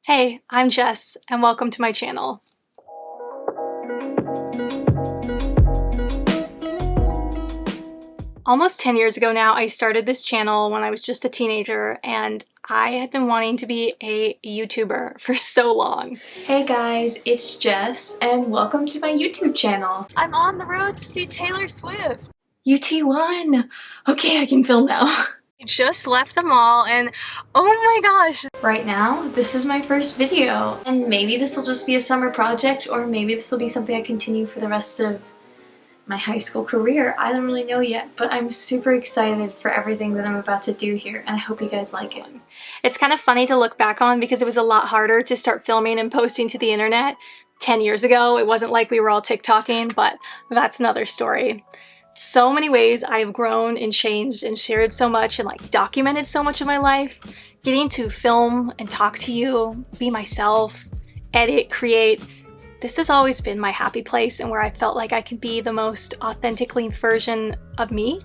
Hey, I'm Jess, and welcome to my channel. Almost 10 years ago now, I started this channel when I was just a teenager, and I had been wanting to be a YouTuber for so long. Hey guys, it's Jess, and welcome to my YouTube channel. I'm on the road to see Taylor Swift. UT1! Okay, I can film now. I just left the mall, and oh my gosh! Right now, this is my first video, and maybe this will just be a summer project, or maybe this will be something I continue for the rest of my high school career. I don't really know yet, but I'm super excited for everything that I'm about to do here, and I hope you guys like it. It's kind of funny to look back on because it was a lot harder to start filming and posting to the internet 10 years ago. It wasn't like we were all TikToking, but that's another story. So many ways I have grown and changed and shared so much and documented so much of my life. Getting to film and talk to you, be myself, edit, create. This has always been my happy place and where I felt like I could be the most authentically version of me.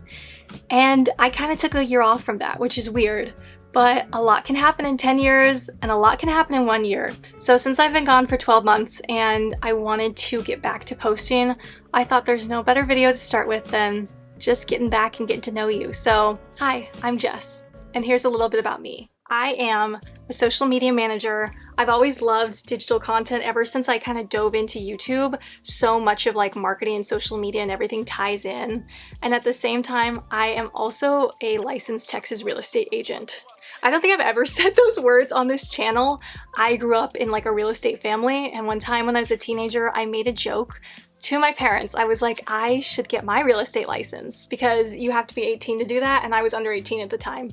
And I kind of took a year off from that, which is weird. But a lot can happen in 10 years and a lot can happen in 1 year. So since I've been gone for 12 months and I wanted to get back to posting, I thought there's no better video to start with than just getting back and getting to know you. So hi, I'm Jess, and here's a little bit about me. I am a social media manager. I've always loved digital content ever since I kind of dove into YouTube. So much of marketing and social media and everything ties in. And at the same time, I am also a licensed Texas real estate agent. I don't think I've ever said those words on this channel. I grew up in a real estate family, and one time when I was a teenager, I made a joke to my parents. I was like, I should get my real estate license because you have to be 18 to do that, and I was under 18 at the time.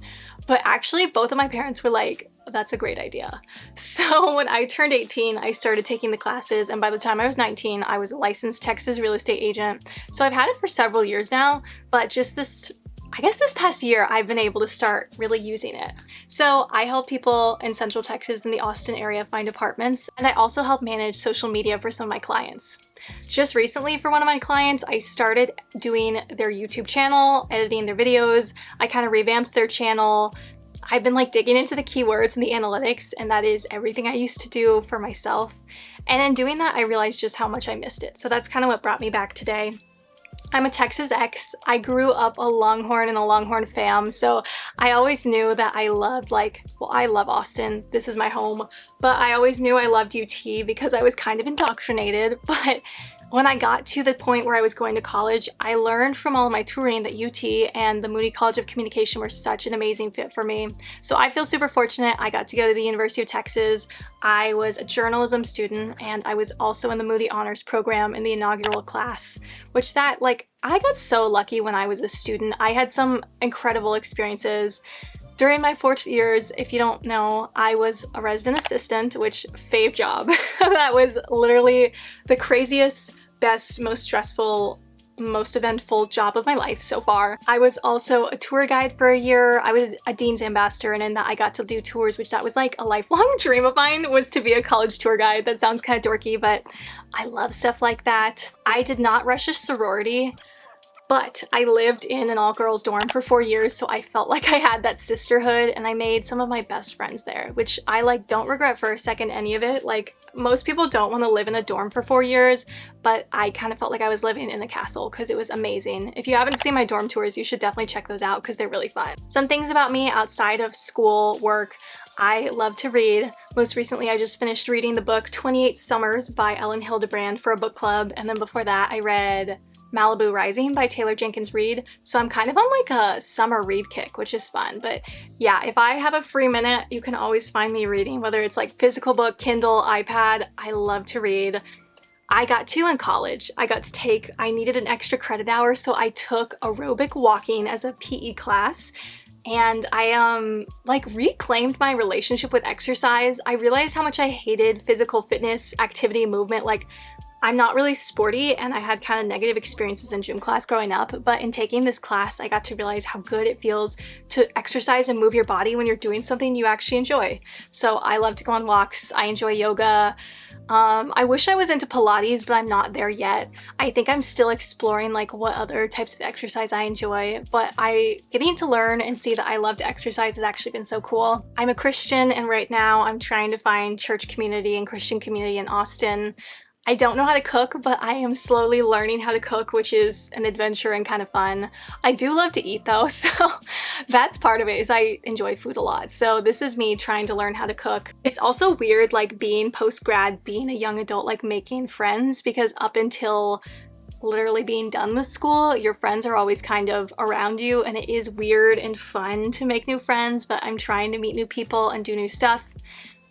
But actually, both of my parents were like, that's a great idea. So when I turned 18, I started taking the classes, and by the time I was 19, I was a licensed Texas real estate agent. So I've had it for several years now, but just this past year, I've been able to start really using it. So I help people in Central Texas and the Austin area find apartments, and I also help manage social media for some of my clients. Just recently for one of my clients, I started doing their YouTube channel, editing their videos. I kind of revamped their channel. I've been digging into the keywords and the analytics, and that is everything I used to do for myself. And in doing that, I realized just how much I missed it. So that's kind of what brought me back today. I'm a Texas ex. I grew up a Longhorn and a Longhorn fam, so I always knew that I loved I love Austin. This is my home, but I always knew I loved UT because I was kind of indoctrinated. But when I got to the point where I was going to college, I learned from all of my touring that UT and the Moody College of Communication were such an amazing fit for me. So I feel super fortunate. I got to go to the University of Texas. I was a journalism student, and I was also in the Moody Honors Program in the inaugural class, which I got so lucky when I was a student. I had some incredible experiences. During my 4 years, if you don't know, I was a resident assistant, which fave job. That was literally the craziest, best, most stressful, most eventful job of my life so far. I was also a tour guide for a year. I was a dean's ambassador, and in that I got to do tours, which that was a lifelong dream of mine, was to be a college tour guide. That sounds kind of dorky, but I love stuff like that. I did not rush a sorority, but I lived in an all-girls dorm for 4 years, so I felt like I had that sisterhood, and I made some of my best friends there, which I don't regret for a second any of it. Most people don't want to live in a dorm for 4 years, but I kind of felt like I was living in a castle because it was amazing. If you haven't seen my dorm tours, you should definitely check those out because they're really fun. Some things about me outside of school, work: I love to read. Most recently, I just finished reading the book 28 Summers by Ellen Hildebrand for a book club, and then before that, I read Malibu Rising by Taylor Jenkins Reid. So I'm kind of on a summer read kick, which is fun. But yeah, if I have a free minute, you can always find me reading, whether it's physical book, Kindle, iPad. I love to read. In college, I needed an extra credit hour, so I took aerobic walking as a PE class. And I reclaimed my relationship with exercise. I realized how much I hated physical fitness, activity, movement. I'm not really sporty, and I had kind of negative experiences in gym class growing up, but in taking this class, I got to realize how good it feels to exercise and move your body when you're doing something you actually enjoy. So I love to go on walks. I enjoy yoga. I wish I was into Pilates, but I'm not there yet. I think I'm still exploring like what other types of exercise I enjoy, but getting to learn and see that I love to exercise has actually been so cool. I'm a Christian, and right now I'm trying to find church community and Christian community in Austin. I don't know how to cook, but I am slowly learning how to cook, which is an adventure and kind of fun. I do love to eat though, so that's part of it, is I enjoy food a lot. So this is me trying to learn how to cook. It's also weird like being post-grad, being a young adult, like making friends, because up until literally being done with school, your friends are always kind of around you, and it is weird and fun to make new friends, but I'm trying to meet new people and do new stuff.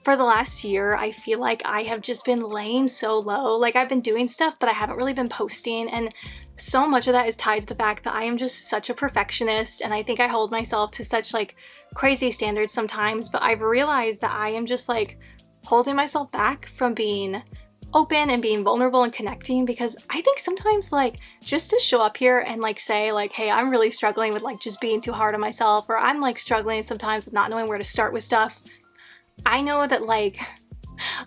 For the last year, I feel like I have just been laying so low. Like I've been doing stuff, but I haven't really been posting, and so much of that is tied to the fact that I am just such a perfectionist, and I think I hold myself to such like crazy standards sometimes, but I've realized that I am just like holding myself back from being open and being vulnerable and connecting, because I think sometimes like just to show up here and like say like, hey, I'm really struggling with like just being too hard on myself, or I'm like struggling sometimes with not knowing where to start with stuff. I know that like,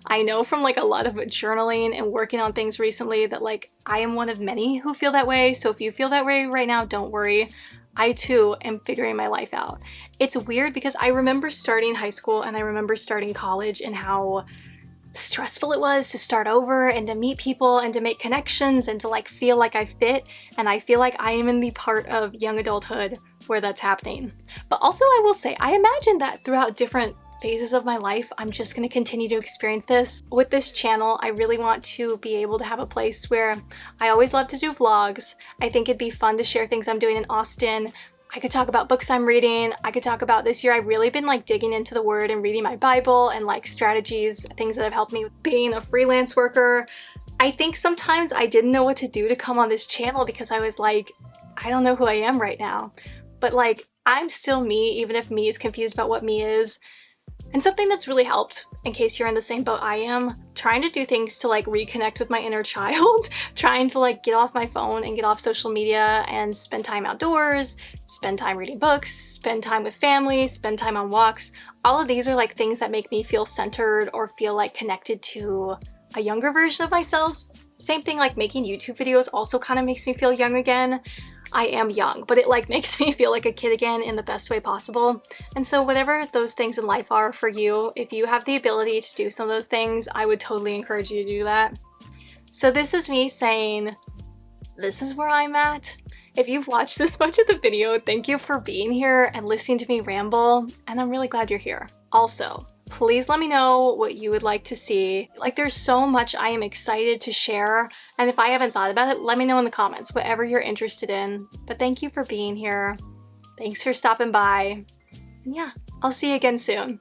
I know from like a lot of journaling and working on things recently that like I am one of many who feel that way. So if you feel that way right now, don't worry. I too am figuring my life out. It's weird because I remember starting high school and I remember starting college and how stressful it was to start over and to meet people and to make connections and to like feel like I fit. And I feel like I am in the part of young adulthood where that's happening. But also I will say, I imagine that throughout different phases of my life, I'm just going to continue to experience this. With this channel, I really want to be able to have a place where I always love to do vlogs. I think it'd be fun to share things I'm doing in Austin. I could talk about books I'm reading. I could talk about this year. I've really been like digging into the word and reading my Bible and like strategies, things that have helped me with being a freelance worker. I think sometimes I didn't know what to do to come on this channel because I was like, I don't know who I am right now. But like, I'm still me, even if me is confused about what me is. And something that's really helped, in case you're in the same boat I am, trying to do things to like reconnect with my inner child, trying to like get off my phone and get off social media and spend time outdoors, spend time reading books, spend time with family, spend time on walks. All of these are like things that make me feel centered or feel like connected to a younger version of myself. Same thing, like making YouTube videos also kind of makes me feel young again. I am young, but it like makes me feel like a kid again in the best way possible. And so whatever those things in life are for you, if you have the ability to do some of those things, I would totally encourage you to do that. So this is me saying, this is where I'm at. If you've watched this much of the video, thank you for being here and listening to me ramble, and I'm really glad you're here. Also, please let me know what you would like to see. Like, there's so much I am excited to share, and if I haven't thought about it, let me know in the comments, whatever you're interested in. But thank you for being here. Thanks for stopping by. And yeah, I'll see you again soon.